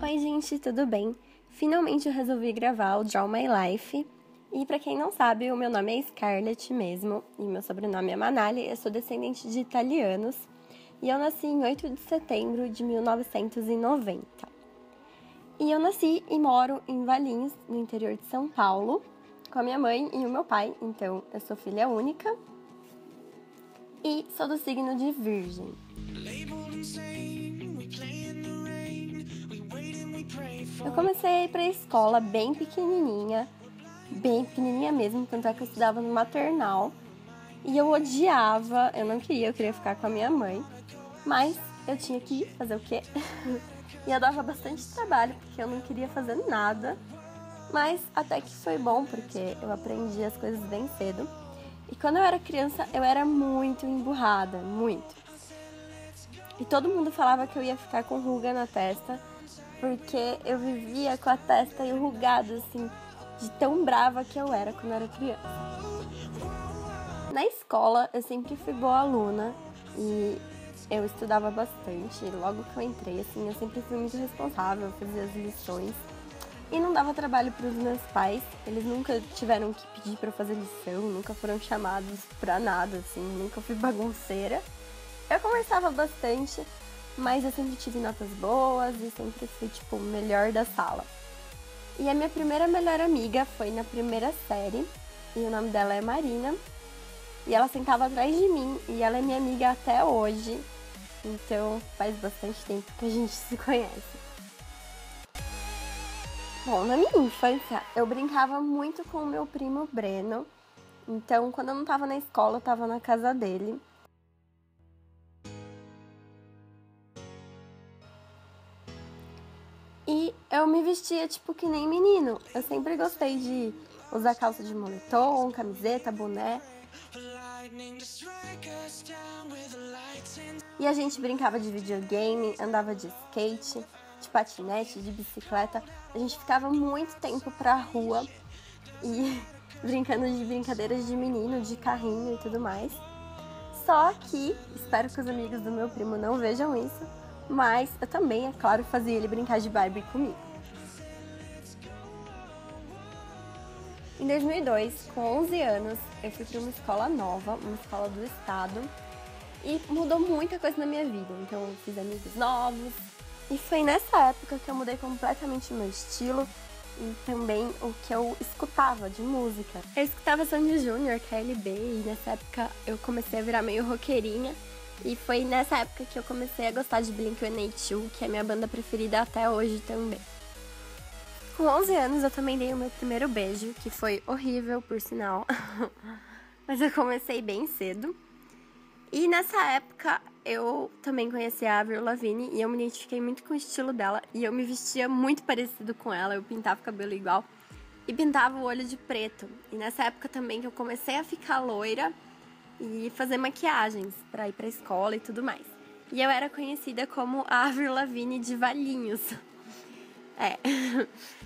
Oi gente, tudo bem? Finalmente eu resolvi gravar o Draw My Life. E pra quem não sabe, o meu nome é Scarlett mesmo, e meu sobrenome é Manali, eu sou descendente de italianos. E eu nasci em 8 de setembro de 1990. E eu nasci e moro em Valinhos, no interior de São Paulo, com a minha mãe e o meu pai, então eu sou filha única. E sou do signo de Virgem. Eu comecei a ir pra escola bem pequenininha mesmo, tanto é que eu estudava no maternal. E eu odiava, eu não queria, eu queria ficar com a minha mãe. Mas eu tinha que ir, fazer o quê? E eu dava bastante trabalho, porque eu não queria fazer nada. Mas até que foi bom, porque eu aprendi as coisas bem cedo. E quando eu era criança, eu era muito emburrada, muito. E todo mundo falava que eu ia ficar com ruga na testa, porque eu vivia com a testa enrugada, assim, de tão brava que eu era quando eu era criança. Na escola, eu sempre fui boa aluna e eu estudava bastante. Logo que eu entrei, assim, eu sempre fui muito responsável, fazia as lições. E não dava trabalho para os meus pais, eles nunca tiveram que pedir para fazer lição, nunca foram chamados para nada, assim, nunca fui bagunceira. Eu conversava bastante, mas eu sempre tive notas boas e sempre fui, tipo, melhor da sala. E a minha primeira melhor amiga foi na primeira série, e o nome dela é Marina. E ela sentava atrás de mim, e ela é minha amiga até hoje. Então faz bastante tempo que a gente se conhece. Bom, na minha infância, eu brincava muito com o meu primo Breno. Então, quando eu não tava na escola, eu tava na casa dele. E eu me vestia, tipo, que nem menino. Eu sempre gostei de usar calça de moletom, camiseta, boné. E a gente brincava de videogame, andava de skate, de patinete, de bicicleta. A gente ficava muito tempo pra rua e brincando de brincadeiras de menino, de carrinho e tudo mais. Só que, espero que os amigos do meu primo não vejam isso, mas eu também, é claro, fazia ele brincar de Barbie comigo. Em 2002, com 11 anos, eu fui para uma escola nova, uma escola do estado, e mudou muita coisa na minha vida. Então eu fiz amigos novos, e foi nessa época que eu mudei completamente o meu estilo e também o que eu escutava de música. Eu escutava Sandy Júnior, KLB, e nessa época eu comecei a virar meio roqueirinha. E foi nessa época que eu comecei a gostar de Blink-182, que é a minha banda preferida até hoje também. Com 11 anos eu também dei o meu primeiro beijo, que foi horrível, por sinal. Mas eu comecei bem cedo. E nessa época eu também conheci a Avril Lavigne e eu me identifiquei muito com o estilo dela. E eu me vestia muito parecido com ela, eu pintava o cabelo igual e pintava o olho de preto. E nessa época também que eu comecei a ficar loira e fazer maquiagens pra ir pra escola e tudo mais. E eu era conhecida como a Avril Lavigne de Valinhos. É,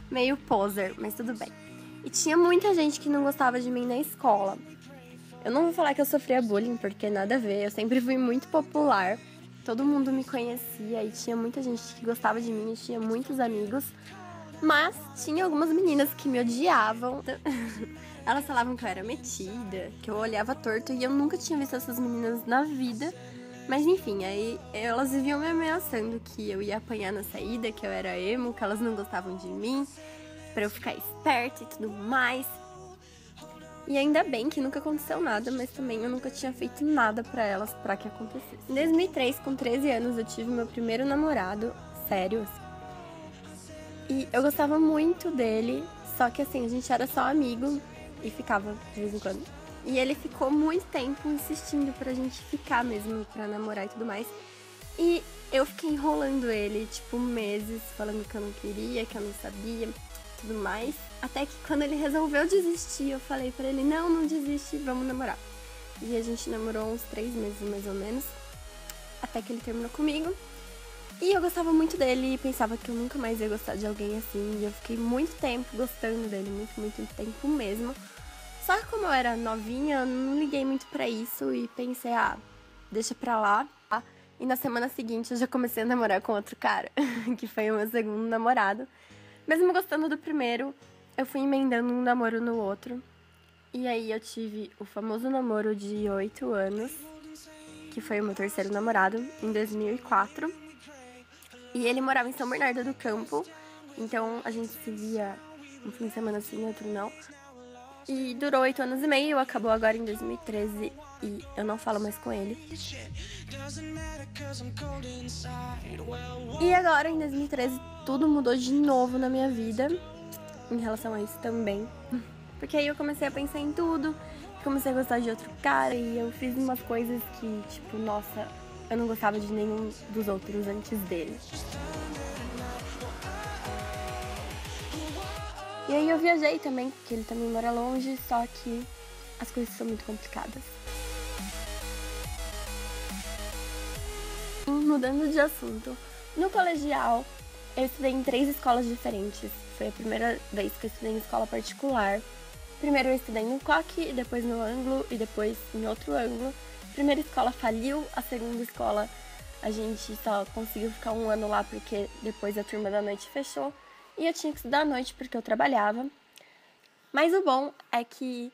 meio poser, mas tudo bem. E tinha muita gente que não gostava de mim na escola. Eu não vou falar que eu sofria bullying, porque nada a ver. Eu sempre fui muito popular. Todo mundo me conhecia e tinha muita gente que gostava de mim. Eu tinha muitos amigos. Mas tinha algumas meninas que me odiavam. Elas falavam que eu era metida, que eu olhava torto. E eu nunca tinha visto essas meninas na vida. Mas enfim, aí elas viviam me ameaçando que eu ia apanhar na saída, que eu era emo, que elas não gostavam de mim, pra eu ficar esperta e tudo mais. E ainda bem que nunca aconteceu nada, mas também eu nunca tinha feito nada pra elas pra que acontecesse. Em 2003, com 13 anos, eu tive meu primeiro namorado, sério, assim. E eu gostava muito dele, só que assim, a gente era só amigo e ficava de vez em quando. E ele ficou muito tempo insistindo pra gente ficar mesmo, pra namorar e tudo mais. E eu fiquei enrolando ele, tipo, meses, falando que eu não queria, que eu não sabia, tudo mais. Até que quando ele resolveu desistir, eu falei pra ele, não desiste, vamos namorar. E a gente namorou uns 3 meses, mais ou menos, até que ele terminou comigo. E eu gostava muito dele e pensava que eu nunca mais ia gostar de alguém assim. E eu fiquei muito tempo gostando dele, muito tempo mesmo. Só que como eu era novinha, eu não liguei muito pra isso e pensei, deixa pra lá. E na semana seguinte eu já comecei a namorar com outro cara, que foi o meu segundo namorado. Mesmo gostando do primeiro, eu fui emendando um namoro no outro. E aí eu tive o famoso namoro de 8 anos, que foi o meu terceiro namorado, em 2004. E ele morava em São Bernardo do Campo, então a gente se via um fim de semana sim, outro não. E durou 8 anos e meio, acabou agora em 2013 e eu não falo mais com ele. E agora, em 2013, tudo mudou de novo na minha vida, em relação a isso também. Porque aí eu comecei a pensar em tudo, comecei a gostar de outro cara e eu fiz umas coisas que, tipo, nossa, eu não gostava de nenhum dos outros antes dele. E aí eu viajei também, porque ele também mora longe, só que as coisas são muito complicadas. Mudando de assunto, no colegial eu estudei em 3 escolas diferentes. Foi a primeira vez que eu estudei em escola particular. Primeiro eu estudei no Coque, depois no Ângulo e depois em outro ângulo. A primeira escola faliu, a segunda escola a gente só conseguiu ficar 1 ano lá porque depois a turma da noite fechou. E eu tinha que estudar à noite porque eu trabalhava. Mas o bom é que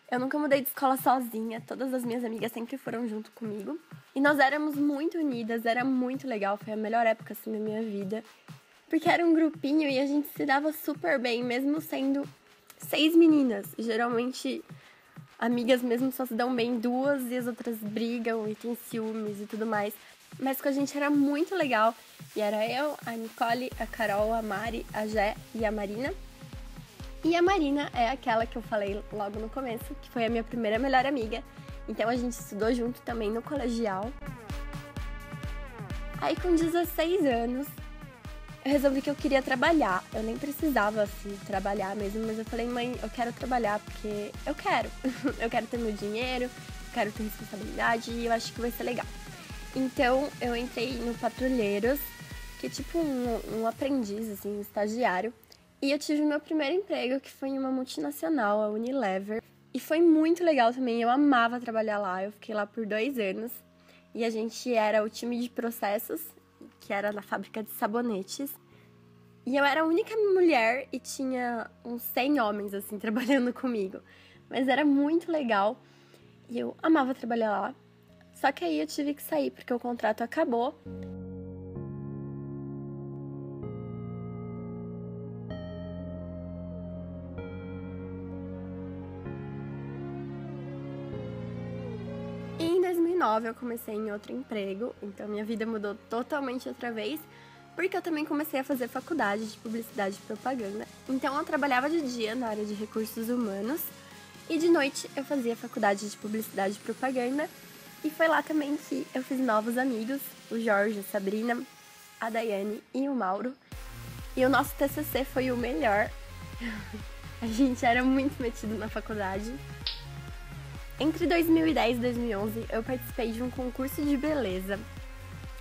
eu nunca mudei de escola sozinha. Todas as minhas amigas sempre foram junto comigo. E nós éramos muito unidas, era muito legal. Foi a melhor época assim da minha vida. Porque era um grupinho e a gente se dava super bem, mesmo sendo 6 meninas. Geralmente, amigas mesmo só se dão bem 2 e as outras brigam e tem ciúmes e tudo mais. Mas com a gente era muito legal. E era eu, a Nicole, a Carol, a Mari, a Jé e a Marina. E a Marina é aquela que eu falei logo no começo, que foi a minha primeira melhor amiga. Então a gente estudou junto também no colegial. Aí com 16 anos, eu resolvi que eu queria trabalhar. Eu nem precisava, assim, trabalhar mesmo, mas eu falei, mãe, eu quero trabalhar porque eu quero. Eu quero ter meu dinheiro, eu quero ter responsabilidade e eu acho que vai ser legal. Então eu entrei no Patrulheiros, que é tipo um aprendiz, assim, um estagiário. E eu tive meu primeiro emprego, que foi em uma multinacional, a Unilever. E foi muito legal também, eu amava trabalhar lá. Eu fiquei lá por 2 anos. E a gente era o time de processos, que era na fábrica de sabonetes. E eu era a única mulher e tinha uns 100 homens, assim, trabalhando comigo. Mas era muito legal e eu amava trabalhar lá. Só que aí eu tive que sair porque o contrato acabou. E em 2009 eu comecei em outro emprego, então minha vida mudou totalmente outra vez, porque eu também comecei a fazer faculdade de publicidade e propaganda. Então eu trabalhava de dia na área de recursos humanos e de noite eu fazia faculdade de publicidade e propaganda. E foi lá também que eu fiz novos amigos, o Jorge, a Sabrina, a Daiane e o Mauro. E o nosso TCC foi o melhor. A gente era muito metido na faculdade. Entre 2010 e 2011, eu participei de um concurso de beleza.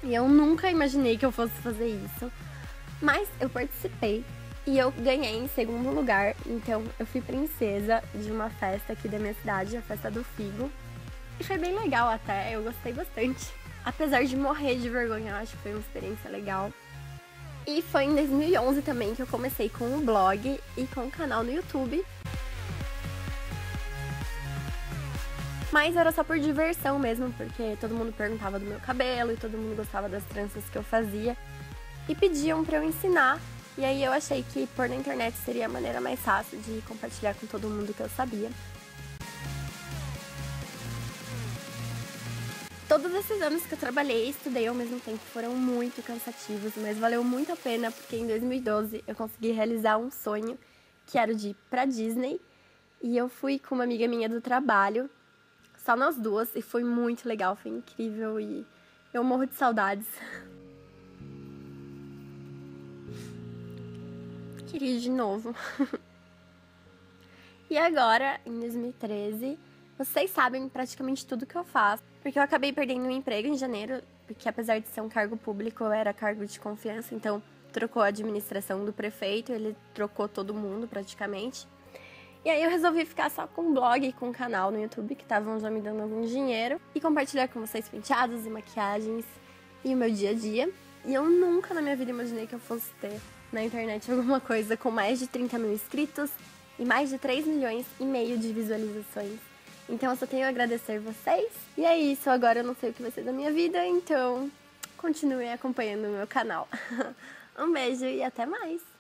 E eu nunca imaginei que eu fosse fazer isso. Mas eu participei e eu ganhei em segundo lugar. Então eu fui princesa de uma festa aqui da minha cidade, a Festa do Figo. E foi bem legal até, eu gostei bastante. Apesar de morrer de vergonha, eu acho que foi uma experiência legal. E foi em 2011 também que eu comecei com o blog e com o canal no YouTube. Mas era só por diversão mesmo, porque todo mundo perguntava do meu cabelo e todo mundo gostava das tranças que eu fazia. E pediam pra eu ensinar. E aí eu achei que pôr na internet seria a maneira mais fácil de compartilhar com todo mundo que eu sabia. Todos esses anos que eu trabalhei e estudei ao mesmo tempo foram muito cansativos, mas valeu muito a pena porque em 2012 eu consegui realizar um sonho, que era de ir pra Disney. E eu fui com uma amiga minha do trabalho, só nós duas, e foi muito legal, foi incrível e eu morro de saudades. Queria ir de novo. E agora, em 2013, vocês sabem praticamente tudo que eu faço, porque eu acabei perdendo o emprego em janeiro, porque apesar de ser um cargo público, eu era cargo de confiança, então trocou a administração do prefeito, ele trocou todo mundo praticamente. E aí eu resolvi ficar só com o blog e com o canal no YouTube, que estavam já me dando algum dinheiro, e compartilhar com vocês penteados e maquiagens. e o meu dia a dia. E eu nunca na minha vida imaginei que eu fosse ter na internet alguma coisa com mais de 30 mil inscritos e mais de 3 milhões e meio de visualizações. Então eu só tenho a agradecer vocês. E é isso, agora eu não sei o que vai ser da minha vida, então continuem acompanhando o meu canal. Um beijo e até mais!